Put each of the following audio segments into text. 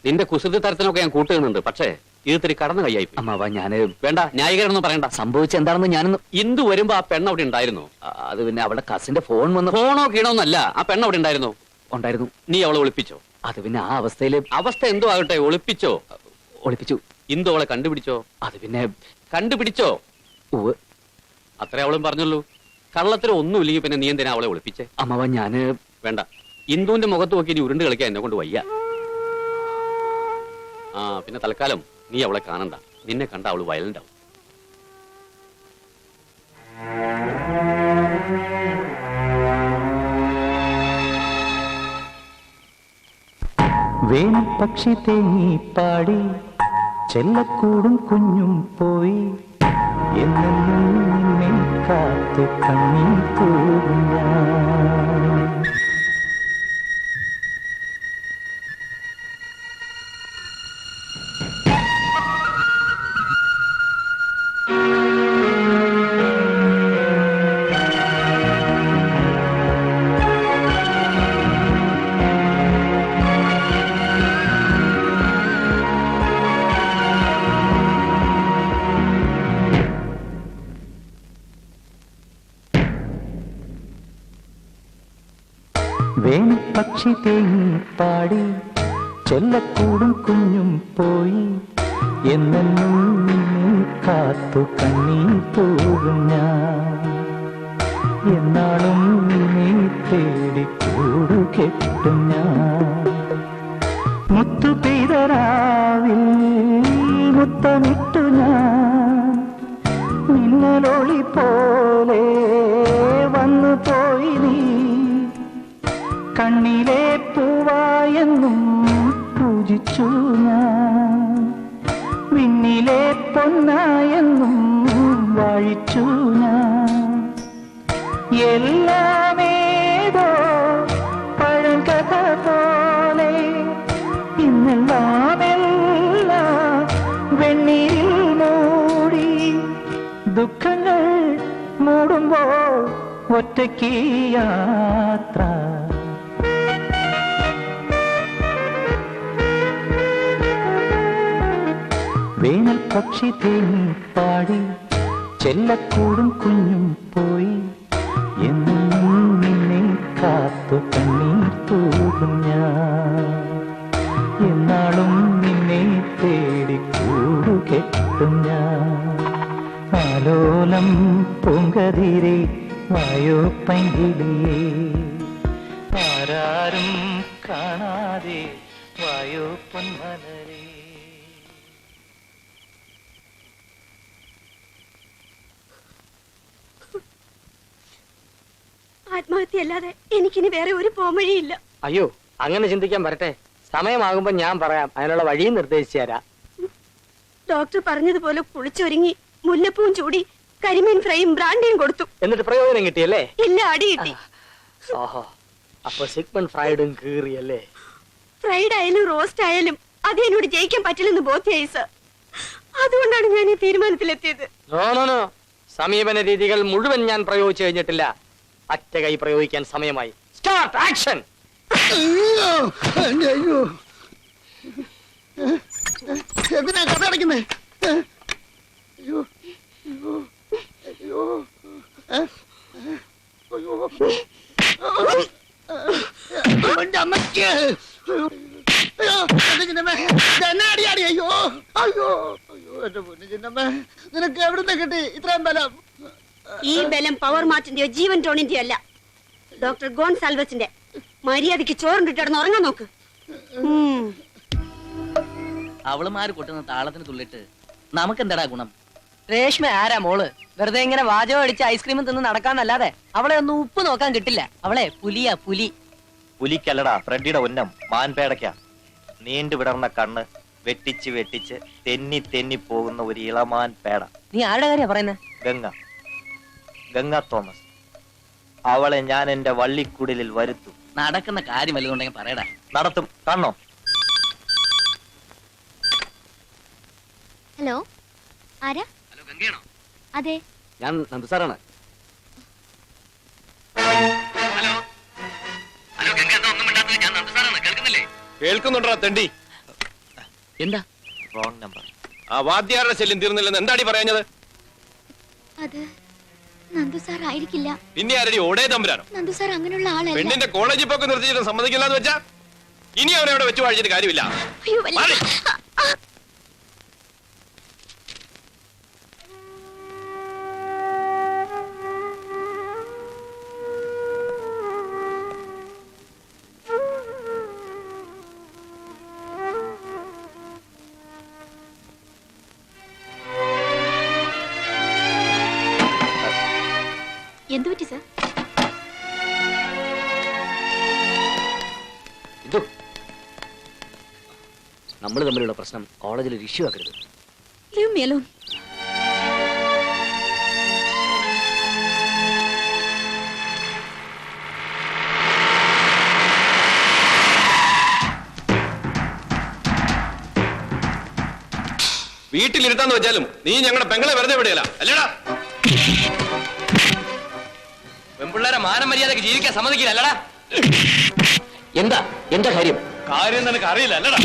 നിന്റെ കുസൃതി തരത്തിനൊക്കെ ഞാൻ കൂട്ടുന്നുണ്ട്, പക്ഷേ ഇത് ഇത്തിരി കടന്നു കൈയായി. അമ്മാവ ഞാന് വേണ്ട, ന്യായീകരണം പറയണ്ട. സംഭവിച്ച എന്താണെന്ന് ഞാനൊന്ന് ഇന്ദു വരുമ്പോ ആ പെണ്ണ് അവിടെ ഉണ്ടായിരുന്നു. അത് പിന്നെ അവളുടെ കസിന്റെ ഫോൺ വന്ന്. ഫോണോ കീണോന്നല്ല, ആ പെണ്ണ് അവിടെ ഉണ്ടായിരുന്നു. ഉണ്ടായിരുന്നു. നീ അവളെ ഒളിപ്പിച്ചോ? അത് പിന്നെ ആ അവസ്ഥയില്. അവസ്ഥ എന്തോ ആകട്ടെ, ഒളിപ്പിച്ചോ? ഒളിപ്പിച്ചു. ഇന്ദു അവളെ കണ്ടുപിടിച്ചോ? അത് പിന്നെ കണ്ടുപിടിച്ചോ? ഉവ്. അത്രേ അവളും പറഞ്ഞുള്ളൂ. കള്ളത്തിന് ഒന്നും ഇല്ലെങ്കിൽ പിന്നെ നീ എന്തിനാ അവളെ ഒളിപ്പിച്ചേ? അമ്മാവ ഞാന്. വേണ്ട, ഇന്ദുവിന്റെ മുഖത്ത് നോക്കി ഇനി ഉരുണ്ട് കളിക്കാൻ എന്നെ കൊണ്ട് വയ്യ. ആ പിന്നെ തൽക്കാലം നീ അവളെ കാണണ്ട. നിന്നെ കണ്ട അവള് വയലന്റ് ആവും. വേനൽപക്ഷി തേങ്ങി പാടി ചെല്ലക്കൂടും കുഞ്ഞും പോയി എന്നെന്നും നിന്നെ കാത്തു കണ്ണീർ തൂകും ഞാൻ. വേനൽപക്ഷി തേങ്ങി പാടി ചെല്ലക്കൂടും കുഞ്ഞും പോയി എന്നെന്നും നിന്നെ കാത്തു കണ്ണീർ തൂകും ഞാൻ. എന്നാളും നിന്നെ തേടി കൂടു കെട്ടും ഞാൻ. മുത്തു പെയ്തരാവിൽ മുത്തമിട്ടു ഞാൻ മിന്നലൊളി പോലെ വന്നു പോയി നീ. കണ്ണിലെ പൂവായെന്നും പൂജിച്ചു ഞാൻ. വിണ്ണിലെ പൊന്നായെന്നും വാഴിച്ചു ഞാൻ. എല്ലാമേതോ പഴങ്കഥ പോലെ ഇന്നെല്ലാമെല്ലാം വെണ്ണീരിൽ മൂടി. ദുഃഖങ്ങൾ മൂടുമ്പോൾ ഒറ്റയ്ക്ക് യാത്ര. വേനൽപക്ഷി തേങ്ങി പാടി ചെല്ലക്കൂടും കുഞ്ഞും പോയി എന്നും നിന്നെ കാത്തു കണ്ണീർ തൂകും ഞാൻ. എന്നാളും നിന്നെ തേടി കൂടു കെട്ടും ഞാൻ. ആലോലം പൂങ്കതിരെ വായോ പൈങ്കിളിയേ ആരാരും കാണാതെ വായോ പൊന്മലരേ. ആത്മഹത്യയല്ലാതെ എനിക്കിനി വേറെ ഒരു പോംവഴിയില്ല. അയ്യോ, അങ്ങനെ ചിന്തിക്കാൻ വരട്ടെ. സമയമാകുമ്പോ ഞാൻ പറയാം, അതിനുള്ള വഴിയും നിർദ്ദേശിച്ചു തരാം. ഡോക്ടർ പറഞ്ഞതുപോലെ കുളിച്ചൊരുങ്ങി മുല്ലപ്പൂവും ചൂടി കരിമീൻ ഫ്രൈയും ബ്രാൻഡിയും കൊടുത്തു. എന്നിട്ട് പ്രയോജനം കിട്ടിയല്ലേ? ഇല്ല, അടി കിട്ടി. ഓഹോ, അപ്പൊ സിഗ്മണ്ട് ഫ്രൈഡും കീറിയല്ലേ? ഫ്രൈഡ് ആയാലും റോസ്റ്റ് ആയാലും അത് എന്നോട് ജയിക്കാൻ പറ്റില്ലെന്ന് ബോധ്യായി സർ. അതുകൊണ്ടാണ് ഞാൻ ഈ തീരുമാനത്തിലെത്തിയത്. നോ, സമീപന രീതികൾ മുഴുവൻ ഞാൻ പ്രയോഗിച്ചു കഴിഞ്ഞിട്ടില്ല. അറ്റ കൈ പ്രയോഗിക്കാൻ സമയമായി. Start action. എന്തിനാ കഥ അടയ്ക്കുന്നേ? നിനക്ക് എവിടുന്ന് കിട്ടി ഇത്രയും ബലം? ഈ ബലം പവർ മാറ്റിന്റെയോ ജീവൻ ടോണിന്റെയോ അല്ല, ഡോക്ടർ ഗോൺസാൽവസിന്റെ. മര്യാദയ്ക്ക് ചോറിട്ടിടന്ന് ഉറങ്ങാൻ നോക്ക്. അവളുമാര് കൊട്ടുന്ന താളത്തിന് തുള്ളിട്ട് നമുക്കെന്താടാ ഗുണം? രേഷ്മ ആരാ മോള്? വെറുതെ ഇങ്ങനെ വാചകം അടിച്ച് ഐസ്ക്രീമും തിന്ന് നടക്കാന്നല്ലാതെ അവളെ ഒന്നും ഉപ്പ് നോക്കാൻ കിട്ടില്ല. അവളെ പുലിയാ, പുലി. പുലിക്കല്ലടാ, ഫ്രെഡിയുടെ ഉന്നം മാൻപേടയ്ക്കാ. നീണ്ടു വിടർന്ന കണ്ണ് വെട്ടിച്ച് വെട്ടിച്ച് തെന്നി തെന്നി പോകുന്ന ഒരു ഇളമാൻ പേട. നീ ആരുടെ കാര്യ പറയുന്നത്? ഗംഗ തോമസ്. അവളെ ഞാൻ എന്റെ വള്ളിക്കുടലിൽ വരുത്തും. നടക്കുന്ന കാര്യം വല്ലതുണ്ടെങ്കിൽ പറയടാ. നടത്തും, കാണണോ? ഹലോ, ആരാ? ഹലോ, ഗംഗയാണോ? അതെ, ഞാൻ നന്ദു സാറാണ്. ഹലോ ഹലോ, ഗംഗ എന്താ ഒന്നും മിണ്ടാത്തത്? ഞാൻ നന്ദു സാറാണ്, കേൾക്കുന്നില്ലേ? കേൾക്കുന്നുണ്ടോ തെണ്ടി? എന്താ റോങ് നമ്പർ. ആ വാദ്യാരുടെ ശല്യം തീർന്നില്ലെന്ന് എന്താടി പറഞ്ഞത്? അത് നന്ദു സാർ ആയിരിക്കില്ല. പിന്നെ ആരടി ഓടേ തമ്പുരാനോ? നന്ദു സാർ അങ്ങനെയുള്ള ആളല്ല. പെണ്ണിന്റെ കോളേജിൽ പോക്ക് നിർത്തിയിട്ട് സമ്മതിക്കില്ലെന്ന് വെച്ചാ ഇനി അവനെ അവിടെ വെച്ച് വാഴിച്ചിട്ട് കാര്യമില്ല. അയ്യോ, വല്ല- മാറി. എന്തു പറ്റി സാർ? ഇതു നമ്മൾ തമ്മിലുള്ള പ്രശ്നം കോളേജിൽ ഒരു ഇഷ്യൂ ആക്കരുത്. Leave me alone. വീട്ടിലിരുത്താന്ന് വെച്ചാലും നീ ഞങ്ങളുടെ പെങ്ങളെ വെറുതെ വിടുകയില്ല അല്ലേടാ? പെൺപിള്ളേരെ മാനം മര്യാദക്ക് ജീവിക്കാൻ സമ്മതിക്കില്ല അല്ലടാ. എന്താ കാര്യം? കാര്യം നിനക്ക് അറിയില്ല അല്ലടാ?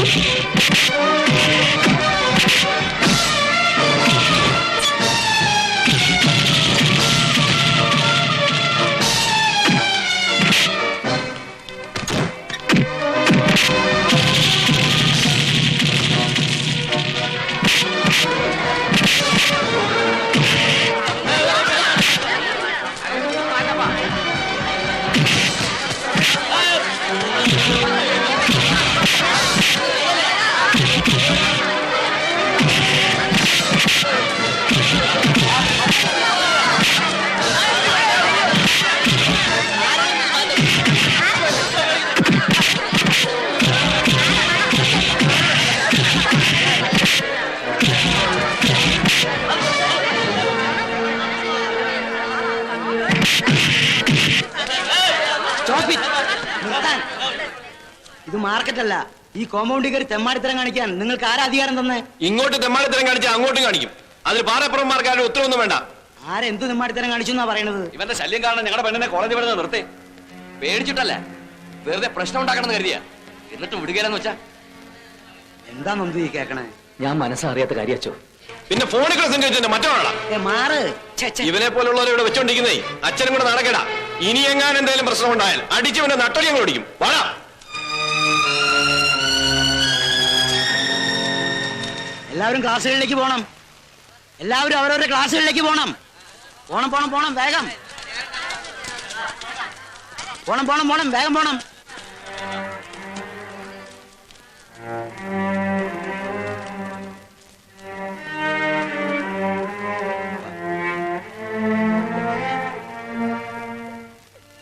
ഇത് മാർക്കറ്റല്ല. ഈ കോമ്പൗണ്ടിൽ കയറി തെമ്മാടിത്തരം കാണിക്കാൻ നിങ്ങൾക്ക് ആരാ അധികാരം തന്നെ? ഇങ്ങോട്ട് തെമ്മാടിത്തരം കാണിച്ചാൽ അങ്ങോട്ടും കാണിക്കും. അതിൽ പാറപ്പുറന്മാർക്കാരുടെ ഉത്തരവൊന്നും വേണ്ട. ആരെന്ത് തെമ്മാടിത്തരം കാണിച്ചു എന്നാ പറയണത്? ഇവന്റെ ശല്യം കാരണം ഞങ്ങളുടെ പെണ്ണിനെ കോളേജിൽ വിടുന്നത് നിർത്തി. പേടിച്ചിട്ടല്ല, വെറുതെ പ്രശ്നം ഉണ്ടാക്കണമെന്ന് കരുതിയാ. എന്നിട്ട് വിടുകയെന്ന് വെച്ചാ എന്താ നന്ദു ഈ കേക്കണേ? ഞാൻ മനസ്സറിയാത്ത കാര്യാച്ചോ. പിന്നെ ഫോണിൽ സംഘടിച്ചിട്ട് മറ്റോളാ മാറ്. ഇവനെ പോലുള്ളവരെ ഇവിടെ വെച്ചോണ്ടിരിക്കുന്നേ അച്ഛനും കൂടെ നടക്കടാ. ഇനി എങ്ങാനും എന്തെങ്കിലും പ്രശ്നം ഉണ്ടായാൽ അടിച്ചവന്റെ നട്ടൊലി ഞങ്ങൾ ഓടിക്കും. വാടാ. എല്ലാവരും ക്ലാസ്സുകളിലേക്ക് പോണം. എല്ലാവരും അവരവരുടെ ക്ലാസ്സുകളിലേക്ക് പോണം. പോണം പോണം പോണം വേഗം പോണം പോണം പോണം വേഗം പോണം.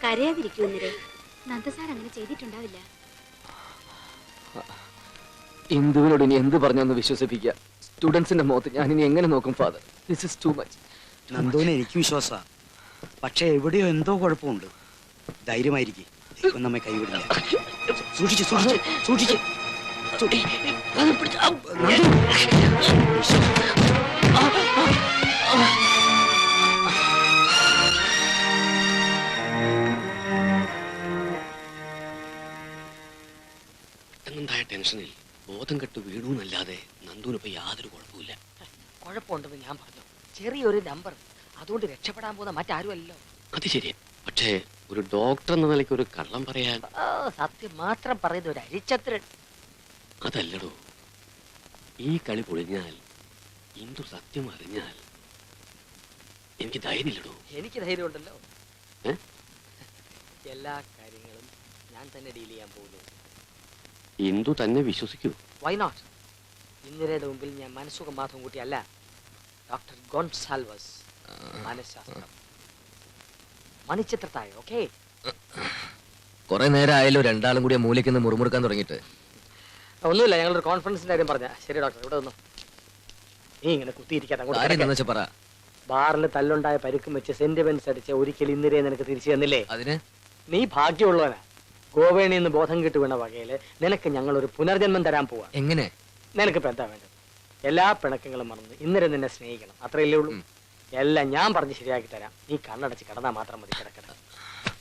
കരയാതിരിക്കുന്നില്ലേ? നന്ദു സാർ അങ്ങനെ ചെയ്തിട്ടുണ്ടാവില്ല. ഇന്ദുവിനോട് ഇനി എന്ത് പറഞ്ഞൊന്ന് വിശ്വസിപ്പിക്കുക. സ്റ്റുഡൻസിന്റെ മുഖത്ത് ഞാൻ ഇനി എങ്ങനെ നോക്കും father? This is too much. നന്ദുവിന് എനിക്ക് വിശ്വാസമാണ്. പക്ഷെ എവിടെയോ എന്തോ കുഴപ്പമുണ്ട്. ധൈര്യമായിരിക്കും. ദൈവം നമ്മെ കൈവിടില്ല. സൂക്ഷിച്ച് സൂക്ഷിച്ച് സൂക്ഷിച്ച്. പെട്ടെന്നുണ്ടായ ടെൻഷനിൽ ബോധം കെട്ട് വീണു എന്നല്ലാതെ നന്ദുവിനിപ്പോ യാതൊരു കുഴപ്പമില്ല. കുഴപ്പമുണ്ടെന്ന് ഞാൻ പറഞ്ഞു. ചെറിയൊരു നമ്പർ, അതുകൊണ്ട് രക്ഷപ്പെടാൻ പോകുന്ന മറ്റാരുമല്ലോ. അത് ശരിയാ. പക്ഷേ ഒരു ഡോക്ടർ എന്ന നിലയ്ക്ക് ഒരു കള്ളം പറയാൻ. സത്യം മാത്രം പറയുന്ന ഒരു അരിച്ചത്രൻ. അതല്ലടോ, ഈ കളി പൊളിഞ്ഞാൽ ഇന്ദു സത്യം അറിഞ്ഞാൽ എനിക്ക് ധൈര്യമില്ലടോ. എനിക്ക് ധൈര്യമുണ്ടല്ലോ. ഏ? എല്ലാ കാര്യങ്ങളും ഞാൻ തന്നെ ഡീൽ ചെയ്യാൻ പോകുന്നു. ഇന്ദു തന്നെ വിശ്വസിക്കൂ. Why not? ഇന്ദിരയുടെ മുമ്പിൽ ഞാൻ മനസ്സുഖം മാത്രം കൂട്ടിയല്ല, ഡോക്ടർ ഗോൺസാൽവസ് മനഃശാസ്ത്രം മണിച്ചിത്രത്താഴ്. ഓക്കെ, കുറെ നേരം ആയാലോ രണ്ടാളും കൂടി മൂലയ്ക്ക് മുറുമുറുക്കാൻ തുടങ്ങിയിട്ട്. ഒന്നുമില്ല, ഞങ്ങളൊരു കോൺഫറൻസിന്റെ കാര്യം പറഞ്ഞ. ശരി ഡോക്ടർ, ഇവിടെ വന്നു. നീ ഇങ്ങനെ കുത്തിയിരിക്കാത്ത പറ. ബാറിൽ തല്ലുണ്ടായ പരുക്കും വെച്ച് സെന്റിമെന്റ്സ് അടിച്ച ഒരിക്കൽ ഇന്ദിരയെ നിനക്ക് തിരിച്ചു തന്നില്ലേ? അതിന് നീ ഭാഗ്യമുള്ളവനാ. ഗോവേണിൽ നിന്ന് ബോധം കിട്ടു വീണ വകയില് നിനക്ക് ഞങ്ങൾ ഒരു പുനർജന്മം തരാൻ പോവാ. എങ്ങനെ? നിനക്കിപ്പോ എന്താ വേണ്ടത്? എല്ലാ പിണക്കങ്ങളും മറന്ന് ഇന്നലെ നിന്നെ സ്നേഹിക്കണം, അത്രയല്ലേ ഉള്ളൂ. എല്ലാം ഞാൻ പറഞ്ഞ് ശരിയാക്കി തരാം. നീ കണ്ണടച്ച് കിടന്നാ മാത്രം മതി. കിടക്കട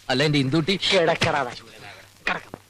അല്ല എന്റെ ഇന്ദുട്ടി കിടക്കറാ കിടക്കണം.